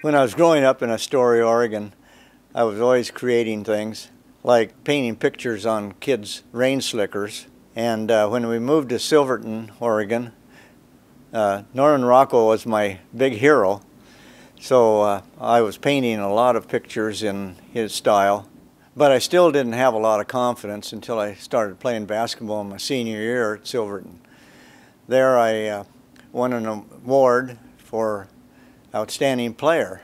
When I was growing up in Astoria, Oregon, I was always creating things, like painting pictures on kids' rain slickers. And when we moved to Silverton, Oregon, Norman Rockwell was my big hero. So I was painting a lot of pictures in his style. But I still didn't have a lot of confidence until I started playing basketball in my senior year at Silverton. There I won an award for outstanding player,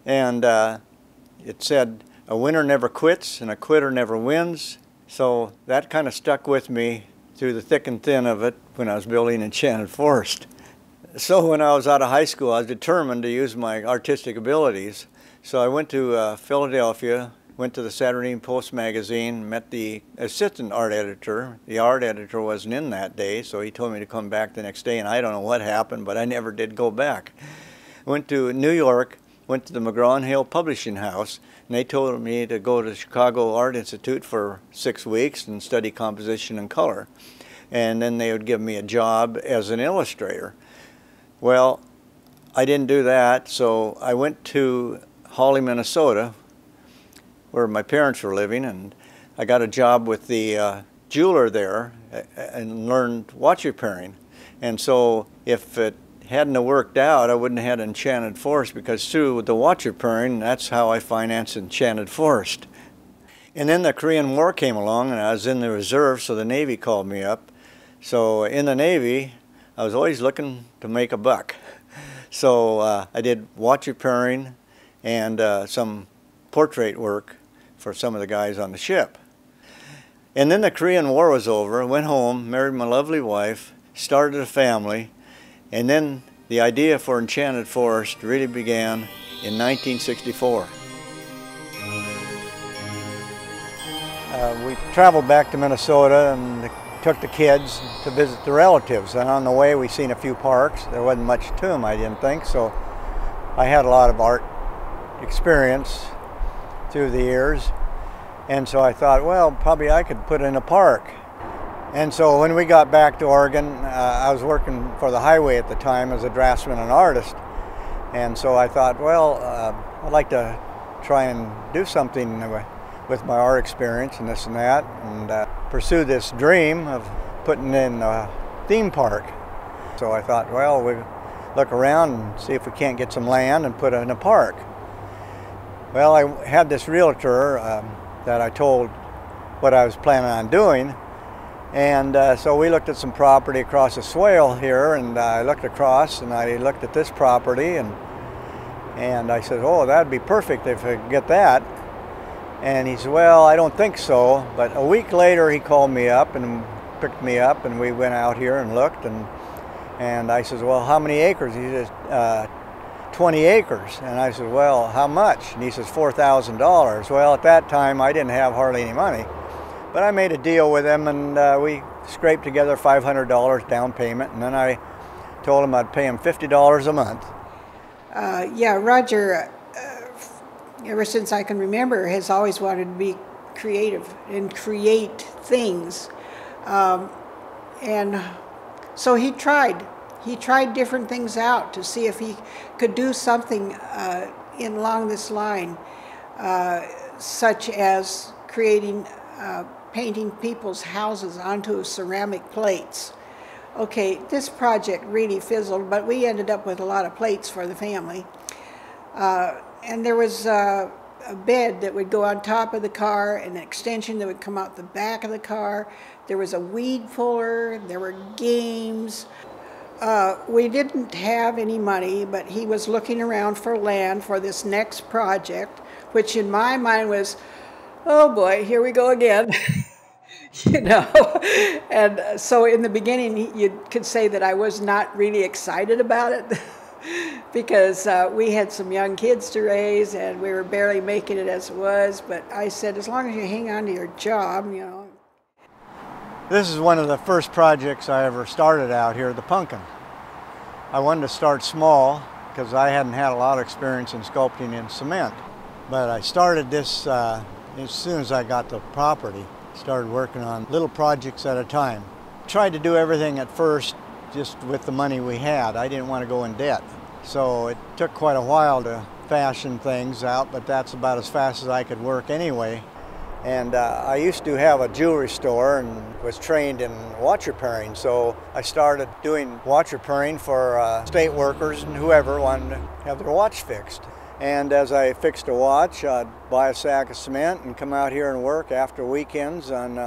and it said a winner never quits and a quitter never wins, so that kind of stuck with me through the thick and thin of it when I was building Enchanted Forest. So when I was out of high school, I was determined to use my artistic abilities, so I went to Philadelphia, went to the Saturday Evening Post magazine, met the assistant art editor. The art editor wasn't in that day, so he told me to come back the next day, and I don't know what happened, but I never did go back. Went to New York, went to the McGraw-Hill Publishing House, and they told me to go to the Chicago Art Institute for 6 weeks and study composition and color. And then they would give me a job as an illustrator. Well, I didn't do that, so I went to Hawley, Minnesota, where my parents were living, and I got a job with the jeweler there and learned watch repairing. And so if it hadn't have worked out, I wouldn't have had Enchanted Forest, because through the watch repairing, that's how I financed Enchanted Forest. And then the Korean War came along, and I was in the reserve, so the Navy called me up. So in the Navy, I was always looking to make a buck. So I did watch repairing and some portrait work for some of the guys on the ship. And then the Korean War was over. I went home, married my lovely wife, started a family, and then the idea for Enchanted Forest really began in 1964. We traveled back to Minnesota and took the kids to visit the relatives. And on the way we seen a few parks. There wasn't much to them, I didn't think, so I had a lot of art experience through the years. And so I thought, well, probably I could put in a park. And so when we got back to Oregon, I was working for the highway at the time as a draftsman and artist. And so I thought, well, I'd like to try and do something with my art experience and this and that, and pursue this dream of putting in a theme park. So I thought, well, we'll look around and see if we can't get some land and put it in a park. Well, I had this realtor that I told what I was planning on doing. And so we looked at some property across the swale here, and I looked across and I looked at this property, and I said, oh, that'd be perfect if I could get that. And he said, well, I don't think so. But a week later he called me up and picked me up, and we went out here and looked, and I said, well, how many acres? He says, 20 acres. And I said, well, how much? And he says, $4,000. Well, at that time I didn't have hardly any money. But I made a deal with him, and we scraped together $500 down payment, and then I told him I'd pay him $50 a month. Yeah, Roger, ever since I can remember, has always wanted to be creative and create things. And so he tried different things out to see if he could do something along this line, such as creating painting people's houses onto ceramic plates. Okay, this project really fizzled, but we ended up with a lot of plates for the family. And there was a bed that would go on top of the car, and an extension that would come out the back of the car. There was a weed puller, there were games. We didn't have any money, but he was looking around for land for this next project, which in my mind was, oh boy, here we go again. You know, and so in the beginning you could say that I was not really excited about it because we had some young kids to raise and we were barely making it as it was, but I said, as long as you hang on to your job, you know. This is one of the first projects I ever started out here, the pumpkin. I wanted to start small because I hadn't had a lot of experience in sculpting in cement, but I started this as soon as I got the property. Started working on little projects at a time. Tried to do everything at first just with the money we had. I didn't want to go in debt. So it took quite a while to fashion things out, but that's about as fast as I could work anyway. And I used to have a jewelry store and was trained in watch repairing, so I started doing watch repairing for state workers and whoever wanted to have their watch fixed. And as I fixed a watch, I'd buy a sack of cement and come out here and work after weekends and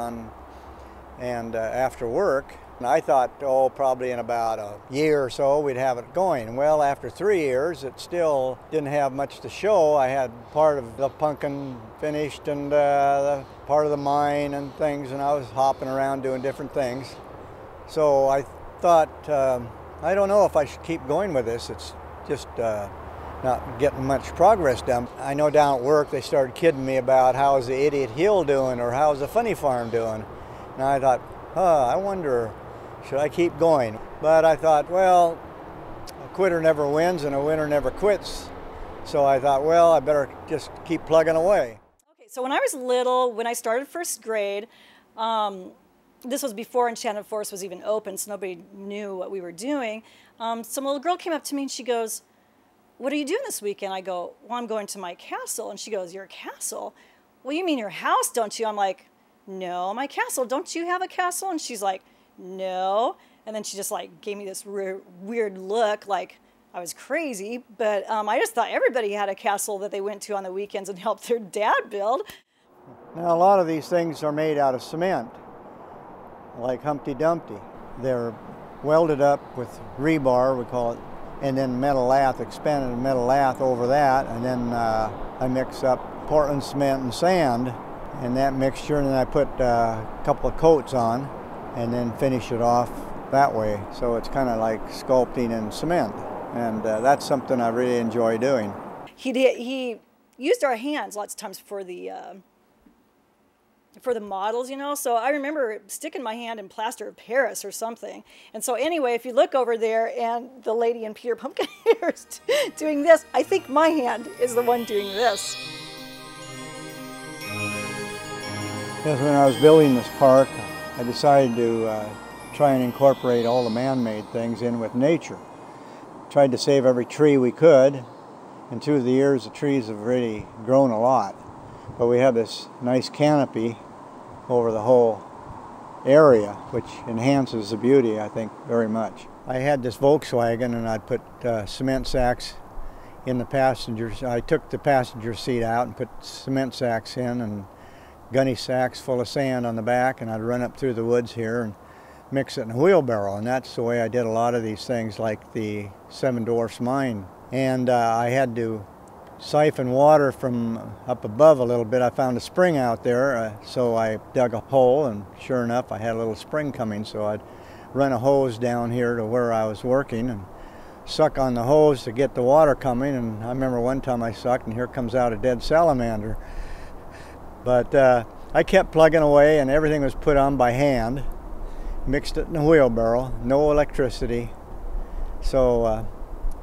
after work. And I thought, oh, probably in about a year or so we'd have it going. Well, after 3 years, it still didn't have much to show. I had part of the pumpkin finished and the part of the mine and things, and I was hopping around doing different things. So I thought, I don't know if I should keep going with this. It's just not getting much progress done. I know down at work they started kidding me about how's the Idiot Hill doing or how's the Funny Farm doing. And I thought, I wonder, should I keep going? But I thought, well, a quitter never wins and a winner never quits. So I thought, well, I better just keep plugging away. Okay, so when I was little, when I started first grade, this was before Enchanted Forest was even open, so nobody knew what we were doing. Some little girl came up to me and she goes, what are you doing this weekend? I go, well, I'm going to my castle. And she goes, your castle? Well, you mean your house, don't you? I'm like, no, my castle. Don't you have a castle? And she's like, no. And then she just like gave me this weird look like I was crazy. But I just thought everybody had a castle that they went to on the weekends and helped their dad build. Now, a lot of these things are made out of cement, like Humpty Dumpty. They're welded up with rebar, we call it, and then metal lath, expanded metal lath over that, and then I mix up Portland cement and sand in that mixture, and then I put a couple of coats on and then finish it off that way. So it's kind of like sculpting in cement, and that's something I really enjoy doing. He used our hands lots of times for the models, you know. So I remember sticking my hand in plaster of Paris or something. And so anyway, if you look over there and the lady in Peter Pumpkin is doing this, I think my hand is the one doing this. Yes, when I was building this park, I decided to try and incorporate all the man-made things in with nature. Tried to save every tree we could, and through the years the trees have really grown a lot. But we have this nice canopy over the whole area, which enhances the beauty, I think, very much. I had this Volkswagen, and I'd put cement sacks in the passengers. I took the passenger seat out and put cement sacks in and gunny sacks full of sand on the back, and I'd run up through the woods here and mix it in a wheelbarrow. And that's the way I did a lot of these things, like the Seven Dwarfs mine. And I had to siphon water from up above a little bit. I found a spring out there, so I dug a hole, and sure enough I had a little spring coming, so I'd run a hose down here to where I was working and suck on the hose to get the water coming. And I remember one time I sucked and here comes out a dead salamander. But I kept plugging away, and everything was put on by hand, mixed it in a wheelbarrow, no electricity, so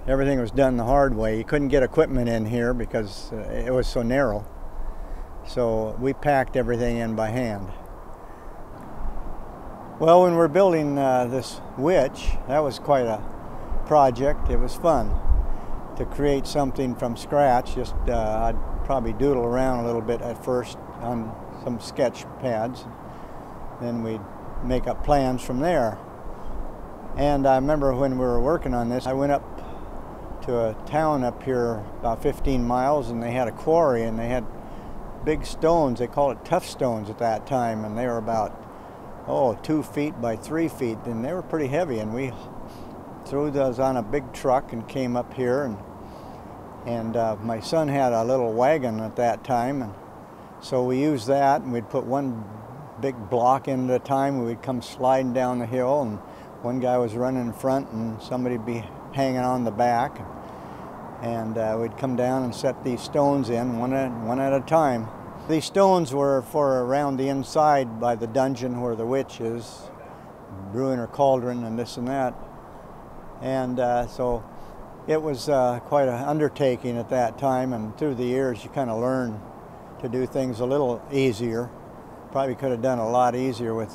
everything was done the hard way. You couldn't get equipment in here because it was so narrow. So we packed everything in by hand. Well, when we're building this witch, that was quite a project. It was fun to create something from scratch. Just I'd probably doodle around a little bit at first on some sketch pads. Then we'd make up plans from there. And I remember when we were working on this, I went up to a town up here about 15 miles, and they had a quarry, and they had big stones. They called it tough stones at that time, and they were about 2 feet by 3 feet, and they were pretty heavy. And we threw those on a big truck and came up here, and my son had a little wagon at that time, and so we used that, and we'd put one big block in at a time, and we'd come sliding down the hill, and one guy was running in front and somebody'd be hanging on the back, and we'd come down and set these stones in one at a time. These stones were for around the inside by the dungeon where the witch is, brewing her cauldron and this and that. And so it was quite an undertaking at that time, and through the years you kind of learn to do things a little easier. Probably could have done a lot easier with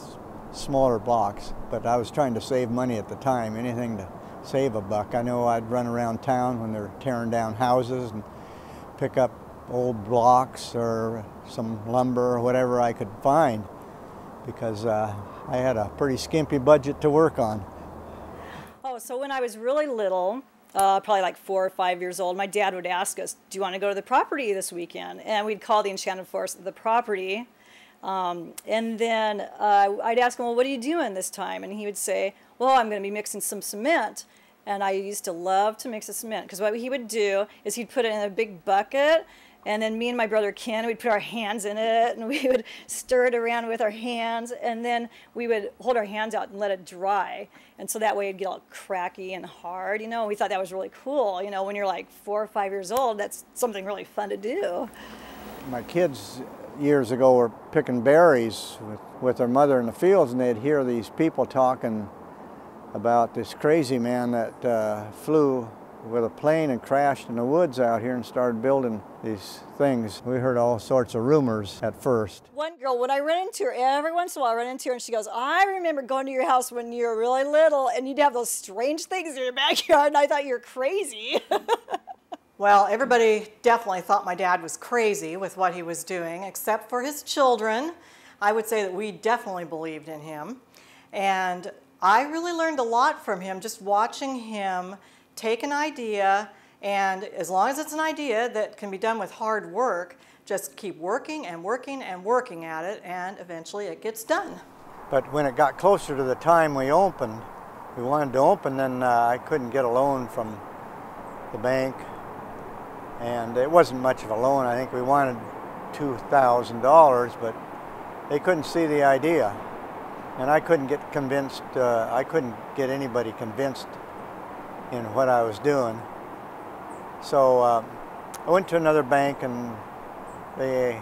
smaller blocks, but I was trying to save money at the time, anything to save a buck. I know I'd run around town when they're tearing down houses and pick up old blocks or some lumber or whatever I could find, because I had a pretty skimpy budget to work on. Oh, so when I was really little, probably like 4 or 5 years old, my dad would ask us, do you want to go to the property this weekend? And we'd call the Enchanted Forest the property. And then I'd ask him, well, what are you doing this time? And he would say, well, I'm going to be mixing some cement. And I used to love to mix the cement, because what he would do is he'd put it in a big bucket, and then me and my brother Ken, we'd put our hands in it, and we would stir it around with our hands, and then we would hold our hands out and let it dry. And so that way it'd get all cracky and hard, you know. We thought that was really cool. You know, when you're like 4 or 5 years old, that's something really fun to do. My kids years ago were picking berries with their mother in the fields, and they'd hear these people talking about this crazy man that flew with a plane and crashed in the woods out here and started building these things. We heard all sorts of rumors at first. One girl, when I run into her, every once in a while I run into her, and she goes, I remember going to your house when you were really little and you'd have those strange things in your backyard, and I thought you were crazy. Well, everybody definitely thought my dad was crazy with what he was doing, except for his children. I would say that we definitely believed in him. And I really learned a lot from him, just watching him take an idea, and as long as it's an idea that can be done with hard work, just keep working and working and working at it, and eventually it gets done. But when it got closer to the time we wanted to open, then I couldn't get a loan from the bank. And it wasn't much of a loan. I think we wanted $2,000, but they couldn't see the idea. And I couldn't get convinced, I couldn't get anybody convinced in what I was doing. So I went to another bank, and they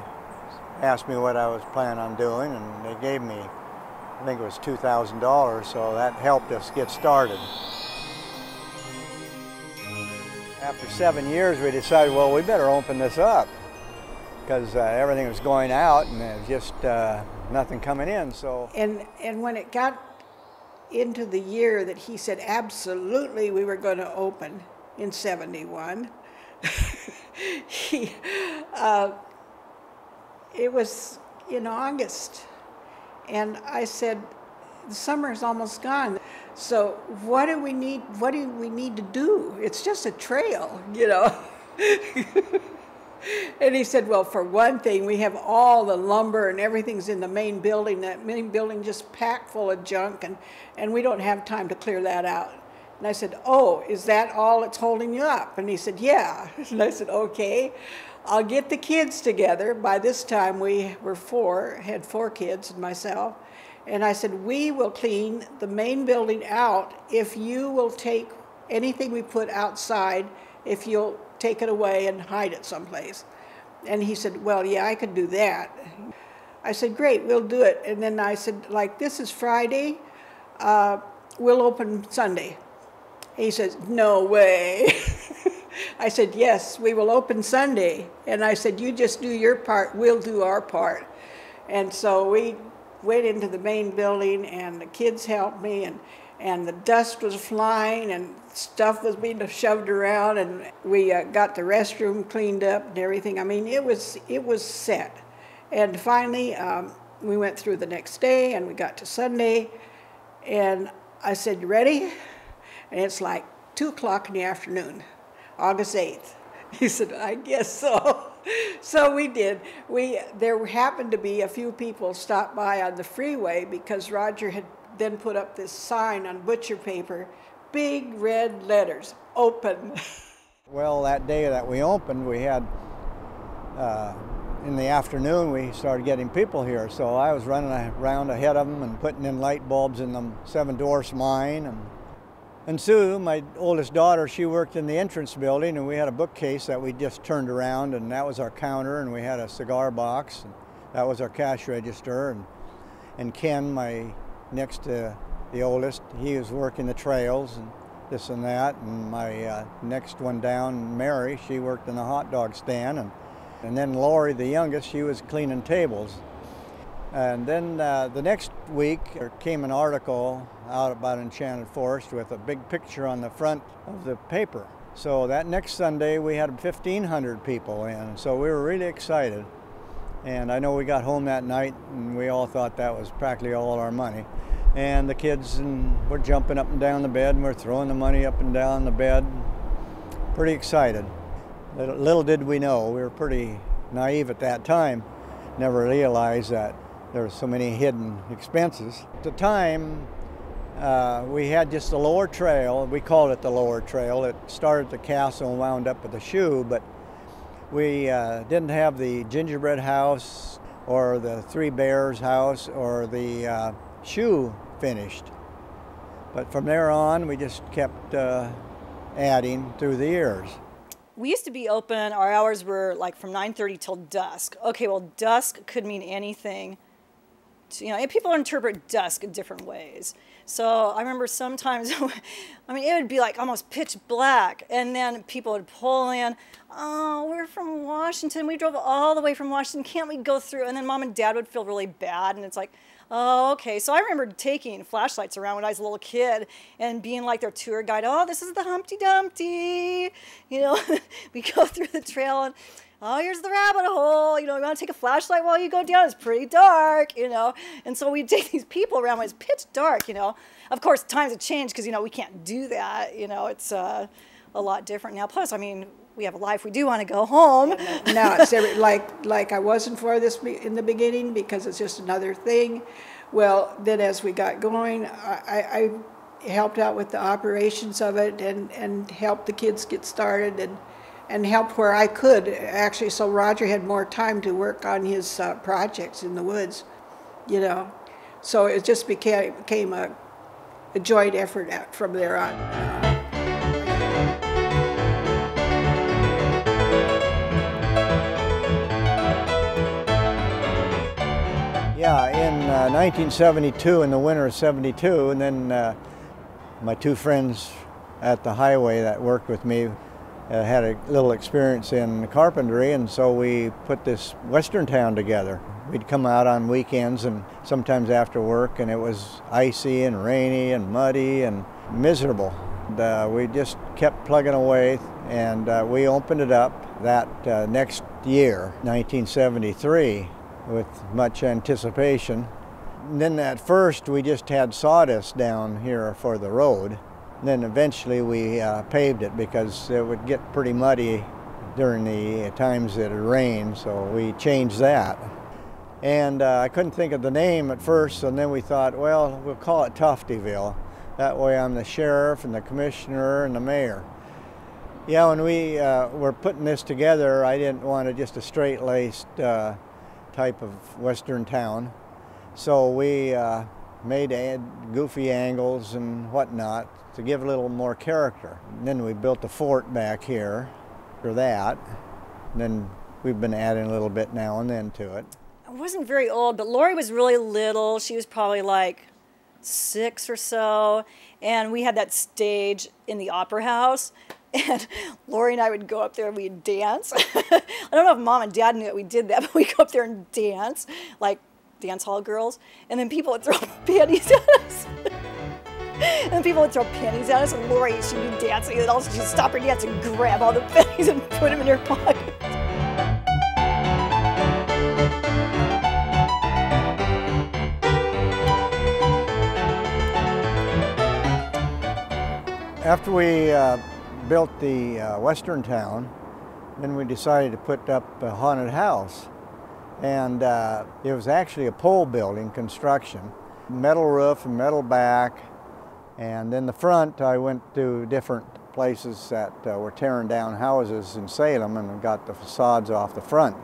asked me what I was planning on doing, and they gave me, I think it was $2,000, so that helped us get started. After 7 years, we decided, well, we better open this up, because everything was going out and there was just nothing coming in. So And when it got into the year that he said absolutely we were going to open in '71, it was in August, and I said, the summer's almost gone, so what do we need to do? It's just a trail, you know. And he said, well, for one thing, we have all the lumber and everything's in the main building. That main building just packed full of junk, and we don't have time to clear that out. And I said, oh, is that all that's holding you up? And he said, yeah. And I said, okay, I'll get the kids together. By this time, we were had four kids and myself. And I said, we will clean the main building out if you will take anything we put outside, if you'll take it away and hide it someplace. And he said, well, yeah, I could do that. I said, great, we'll do it. And then I said, like, this is Friday, we'll open Sunday. He says, no way. I said, yes, we will open Sunday. And I said, you just do your part, we'll do our part. And so we went into the main building, and the kids helped me, and the dust was flying, and stuff was being shoved around, and we got the restroom cleaned up and everything. I mean, it was set. And finally, we went through the next day, and we got to Sunday, and I said, you ready? And it's like 2 o'clock in the afternoon. August 8th. He said, I guess so. So we did. There happened to be a few people stopped by on the freeway because Roger had then put up this sign on butcher paper, big red letters, open. Well, that day that we opened, we had, in the afternoon, we started getting people here. So I was running around ahead of them and putting in light bulbs in the Seven Dwarfs mine. And Sue, my oldest daughter, she worked in the entrance building, and we had a bookcase that we just turned around, and that was our counter, and we had a cigar box, and that was our cash register. And Ken, my next to the oldest, he was working the trails and this and that. And my next one down, Mary, she worked in the hot dog stand. And then Lori, the youngest, she was cleaning tables. And then the next week, there came an article out about Enchanted Forest with a big picture on the front of the paper. So that next Sunday, we had 1,500 people in. So we were really excited. And I know we got home that night, and we all thought that was practically all our money. And the kids were jumping up and down the bed, and we're throwing the money up and down the bed. Pretty excited. Little did we know, we were pretty naive at that time. Never realized that there were so many hidden expenses. At the time, we had just the lower trail. We called it the lower trail. It started at the castle and wound up at the shoe, but we didn't have the gingerbread house or the Three Bears house or the shoe finished. But from there on, we just kept adding through the years. We used to be open, our hours were like from 9:30 till dusk. Okay, well, dusk could mean anything. And people interpret dusk in different ways. So I remember sometimes, I mean, it would be like almost pitch black, and then people would pull in, oh, we're from Washington, we drove all the way from Washington, can't we go through? And then Mom and Dad would feel really bad, and it's like, oh, okay. So I remember taking flashlights around when I was a little kid and being like their tour guide. Oh, this is the Humpty Dumpty. We go through the trail and, oh, here's the rabbit hole. You want to take a flashlight while you go down? It's pretty dark, And so we'd take these people around when it's pitch dark, Of course, times have changed because, we can't do that. It's a lot different now. Plus, I mean, we have a life. We do want to go home. Now it's like I wasn't for this in the beginning because it's just another thing. Well, then as we got going, I helped out with the operations of it and helped the kids get started and helped where I could, actually, so Roger had more time to work on his projects in the woods, So it just became a joint effort from there on. Yeah, in 1972, in the winter of '72, and then my two friends at the highway that worked with me had a little experience in carpentry, and so we put this western town together. We'd come out on weekends and sometimes after work, and it was icy and rainy and muddy and miserable. We just kept plugging away, and we opened it up that next year, 1973, with much anticipation. And then at first we just had sawdust down here for the road. Then eventually we paved it because it would get pretty muddy during the times that it rained, so we changed that. And I couldn't think of the name at first, and then we thought, well, we'll call it Toftyville. That way I'm the sheriff and the commissioner and the mayor. Yeah, when we were putting this together, I didn't want just a straight-laced type of western town. So we made goofy angles and whatnot to give a little more character. And then we built the fort back here for that. And then we've been adding a little bit now and then to it. I wasn't very old, but Lori was really little. She was probably like 6 or so. And we had that stage in the opera house. And Lori and I would go up there and we'd dance. I don't know if Mom and Dad knew that we did that, but we'd go up there and dance, like dance hall girls. And then people would throw panties at us. And then people would throw panties at us, and Lori, she'd be dancing, and also she'd stop her dance and grab all the panties and put them in her pocket. After we built the western town, then we decided to put up a haunted house. And it was actually a pole building construction, metal roof and metal back. And in the front, I went to different places that were tearing down houses in Salem and got the facades off the front.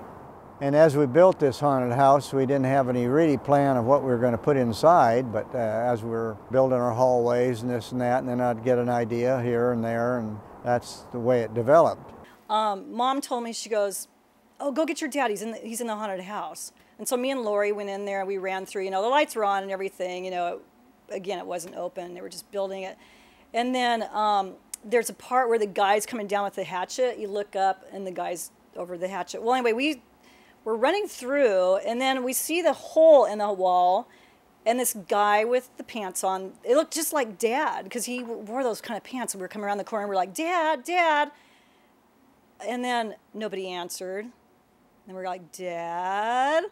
And as we built this haunted house, we didn't have any really plan of what we were going to put inside, but as we were building our hallways and this and that, and then I'd get an idea here and there, and that's the way it developed. Mom told me, she goes, "Oh, go get your dad, he's in the haunted house." And so me and Lori went in there, we ran through, you know, the lights were on and everything, you know, again, it wasn't open, they were just building it. And then there's a part where the guy's coming down with the hatchet, you look up and the guy's over the hatchet. Well, anyway, we're running through, and then we see the hole in the wall, and this guy with the pants on, it looked just like Dad, because he wore those kind of pants, and we were coming around the corner, and we're like, "Dad, Dad." And then nobody answered. And we're like, "Dad?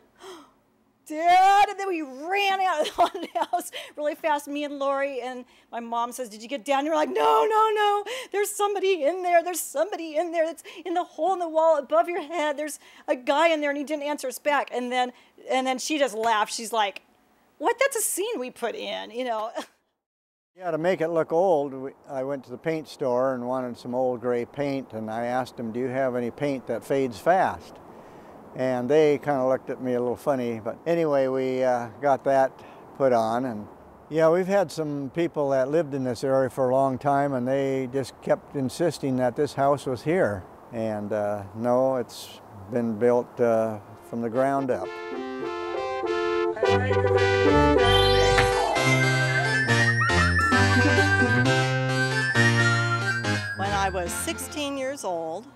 Dad?" And then we ran out of the haunted house really fast, me and Lori, and my mom says, "Did you get Dad?" And we're like, "No, no, no, there's somebody in there. There's somebody in there that's in the hole in the wall above your head. There's a guy in there," and he didn't answer us back. And then she just laughed. She's like, "What? That's a scene we put in, you know." Yeah, to make it look old, I went to the paint store and wanted some old gray paint, and I asked them, "Do you have any paint that fades fast?" And they kind of looked at me a little funny, but anyway, we got that put on. And yeah, we've had some people that lived in this area for a long time, and they just kept insisting that this house was here. And no, it's been built from the ground up. When I was 16 years old,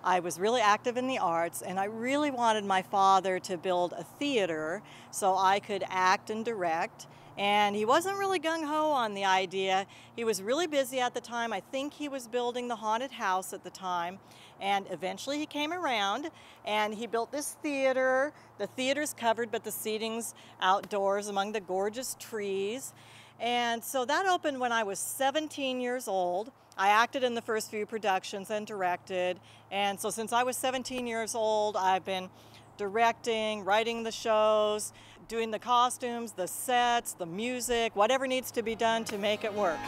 I was really active in the arts, and I really wanted my father to build a theater so I could act and direct. And he wasn't really gung-ho on the idea. He was really busy at the time. I think he was building the haunted house at the time. And eventually he came around and he built this theater. The theater's covered, but the seating's outdoors among the gorgeous trees. And so that opened when I was 17 years old. I acted in the first few productions and directed. And so since I was 17 years old, I've been directing, writing the shows, doing the costumes, the sets, the music, whatever needs to be done to make it work.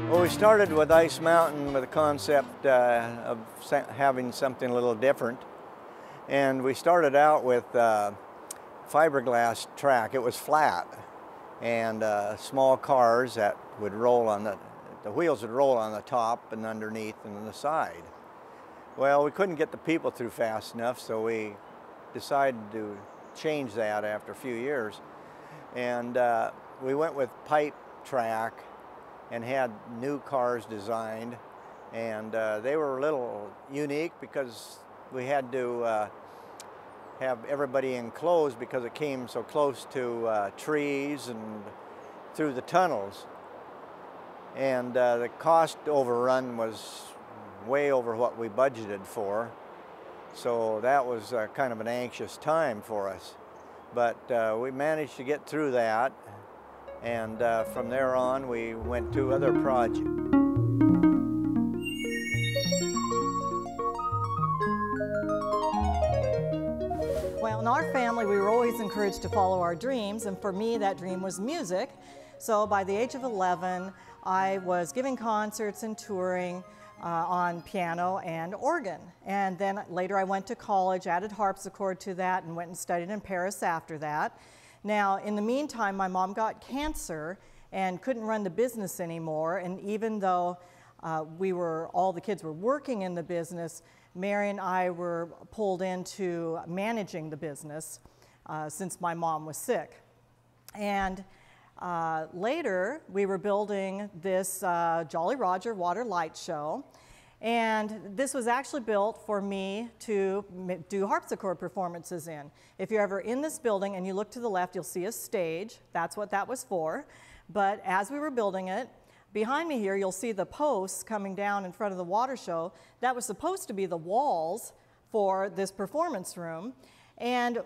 Well, we started with Ice Mountain with a concept of having something a little different. And we started out with fiberglass track. It was flat, and small cars that would roll on the wheels would roll on the top and underneath and on the side. Well, we couldn't get the people through fast enough, so we decided to change that after a few years. And we went with pipe track and had new cars designed, and they were a little unique because we had to have everybody enclosed because it came so close to trees and through the tunnels. And the cost overrun was way over what we budgeted for, so that was kind of an anxious time for us. But we managed to get through that. And from there on, we went to other projects. Well, in our family, we were always encouraged to follow our dreams, and for me, that dream was music. So by the age of 11, I was giving concerts and touring on piano and organ. And then later I went to college, added harpsichord to that, and went and studied in Paris after that. Now, in the meantime, my mom got cancer and couldn't run the business anymore. And even though all the kids were working in the business, Mary and I were pulled into managing the business since my mom was sick. And later, we were building this Jolly Roger water light show. And this was actually built for me to do harpsichord performances in. If you're ever in this building and you look to the left, you'll see a stage. That's what that was for. But as we were building it, Behind me here, you'll see the posts coming down in front of the water show. That was supposed to be the walls for this performance room. And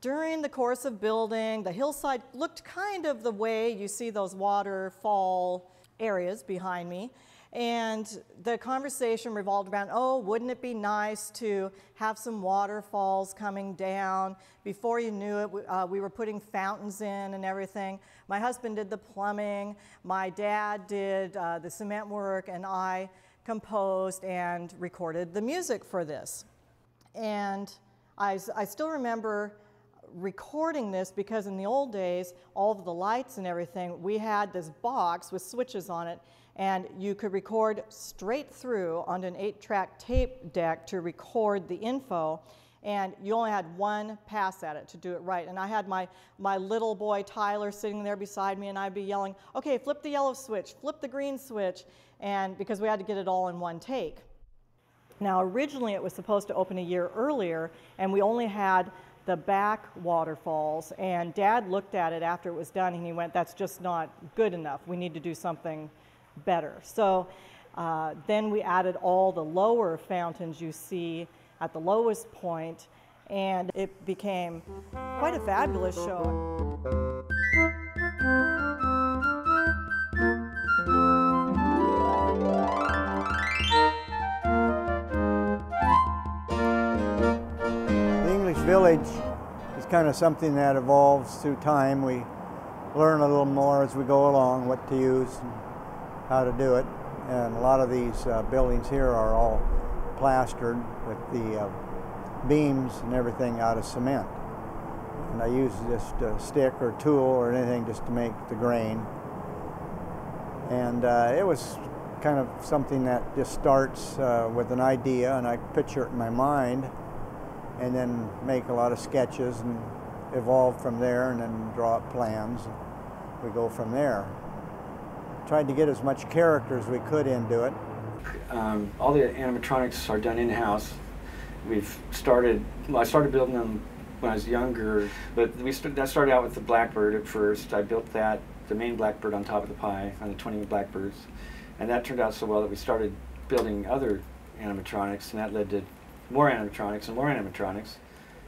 during the course of building, the hillside looked kind of the way you see those waterfall areas behind me. And the conversation revolved around, oh, wouldn't it be nice to have some waterfalls coming down? Before you knew it, we were putting fountains in and everything. My husband did the plumbing, my dad did the cement work, and I composed and recorded the music for this. And I still remember recording this because in the old days, all of the lights and everything, we had this box with switches on it, and you could record straight through onto an 8-track tape deck to record the info, and you only had one pass at it to do it right. And I had my little boy Tyler sitting there beside me, and I'd be yelling, okay, flip the yellow switch, flip the green switch, and because we had to get it all in one take. Now originally it was supposed to open a year earlier, and we only had the back waterfalls, and Dad looked at it after it was done and he went, that's just not good enough, we need to do something better. So then we added all the lower fountains you see at the lowest point, and it became quite a fabulous show. The English Village is kind of something that evolves through time. We learn a little more as we go along what to use and how to do it. And a lot of these buildings here are all plastered with the beams and everything out of cement. And I use just a stick or tool or anything just to make the grain. And it was kind of something that just starts with an idea, and I picture it in my mind and then make a lot of sketches and evolve from there, and then draw up plans. We go from there. Tried to get as much character as we could into it. All the animatronics are done in-house. I started building them when I was younger, but that started out with the blackbird at first. I built that, the main blackbird on top of the pie, on the 20 blackbirds. And that turned out so well that we started building other animatronics, and that led to more animatronics and more animatronics.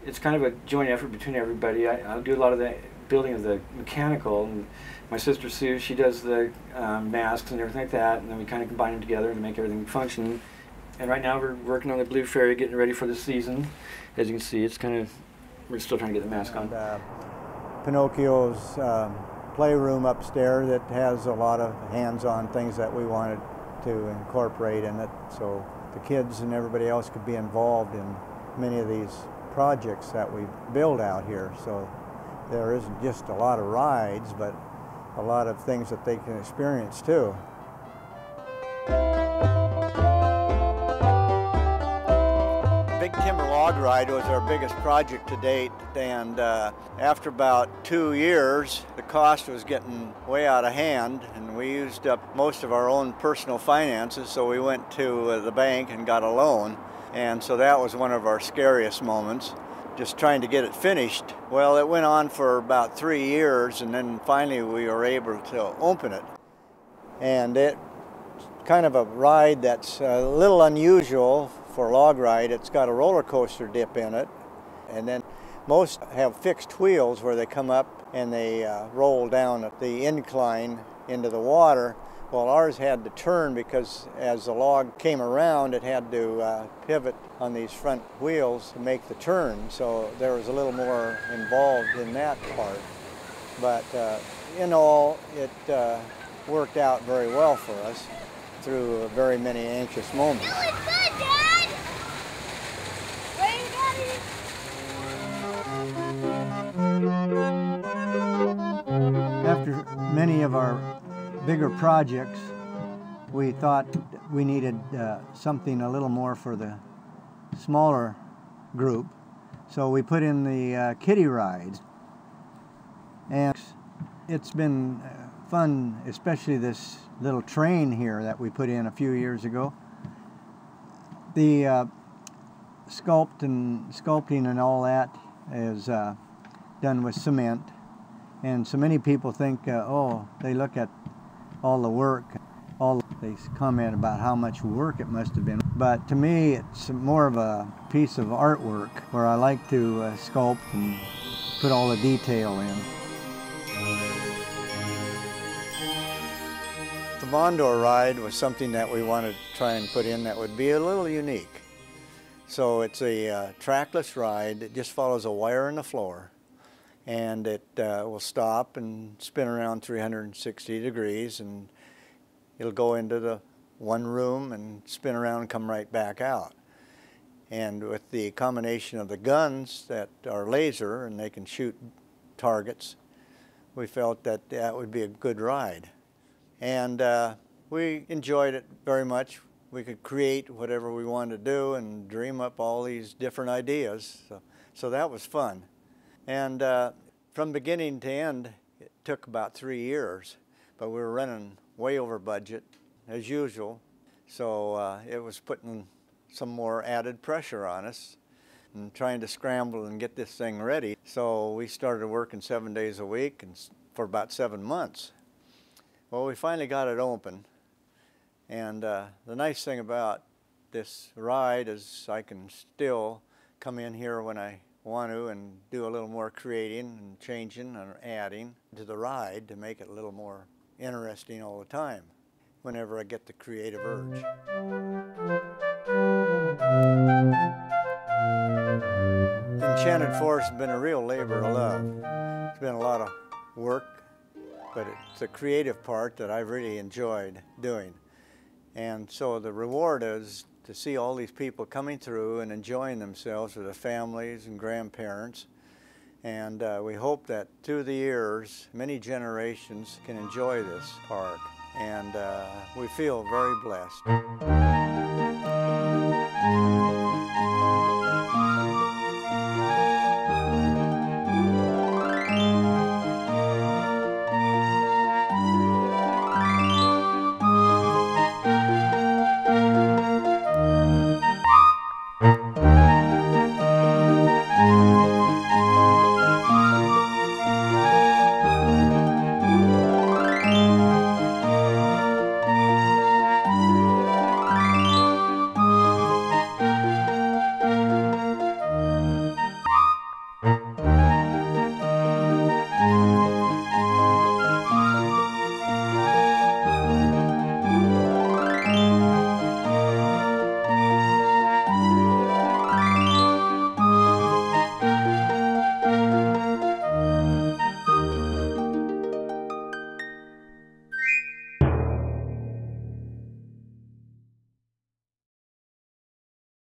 It's kind of a joint effort between everybody. I'll do a lot of the building of the mechanical, and my sister Sue, she does the masks and everything like that, and then we kind of combine them together to make everything function. And right now we're working on the Blue Fairy, getting ready for the season. As you can see, it's kind of, we're still trying to get the mask on. Pinocchio's playroom upstairs that has a lot of hands-on things that we wanted to incorporate in it, so the kids and everybody else could be involved in many of these projects that we build out here. So there isn't just a lot of rides, but a lot of things that they can experience too. Big Timber Log Ride was our biggest project to date, and after about 2 years, the cost was getting way out of hand, and we used up most of our own personal finances, so we went to the bank and got a loan, and so that was one of our scariest moments, just trying to get it finished. Well, it went on for about 3 years, and then finally we were able to open it. And it's kind of a ride that's a little unusual for a log ride. It's got a roller coaster dip in it, and then most have fixed wheels where they come up and they roll down at the incline into the water. Well, ours had to turn because as the log came around, it had to pivot on these front wheels to make the turn, so there was a little more involved in that part. But in all, it worked out very well for us through very many anxious moments. That was good, Dad! Where you got it? After many of our bigger projects, we thought we needed something a little more for the smaller group, so we put in the kiddie ride. And it's been fun, especially this little train here that we put in a few years ago. The sculpting and all that is done with cement, and so many people think, oh, they look at all the work They comment about how much work it must have been, but to me it's more of a piece of artwork where I like to sculpt and put all the detail in. The Mondor ride was something that we wanted to try and put in that would be a little unique. So it's a trackless ride that just follows a wire in the floor, and it will stop and spin around 360 degrees, and it'll go into the one room and spin around and come right back out. And with the combination of the guns that are laser and they can shoot targets, we felt that that would be a good ride. And we enjoyed it very much. We could create whatever we wanted to do and dream up all these different ideas. So that was fun. And from beginning to end, it took about 3 years, but we were running way over budget, as usual. So it was putting some more added pressure on us and trying to scramble and get this thing ready. So we started working 7 days a week and for about 7 months. Well, we finally got it open, and the nice thing about this ride is I can still come in here when I want to and do a little more creating and changing and adding to the ride to make it a little more interesting all the time whenever I get the creative urge. Enchanted Forest has been a real labor of love. It's been a lot of work, but it's the creative part that I've really enjoyed doing. And so the reward is to see all these people coming through and enjoying themselves with their families and grandparents. And we hope that through the years, many generations can enjoy this park. And we feel very blessed.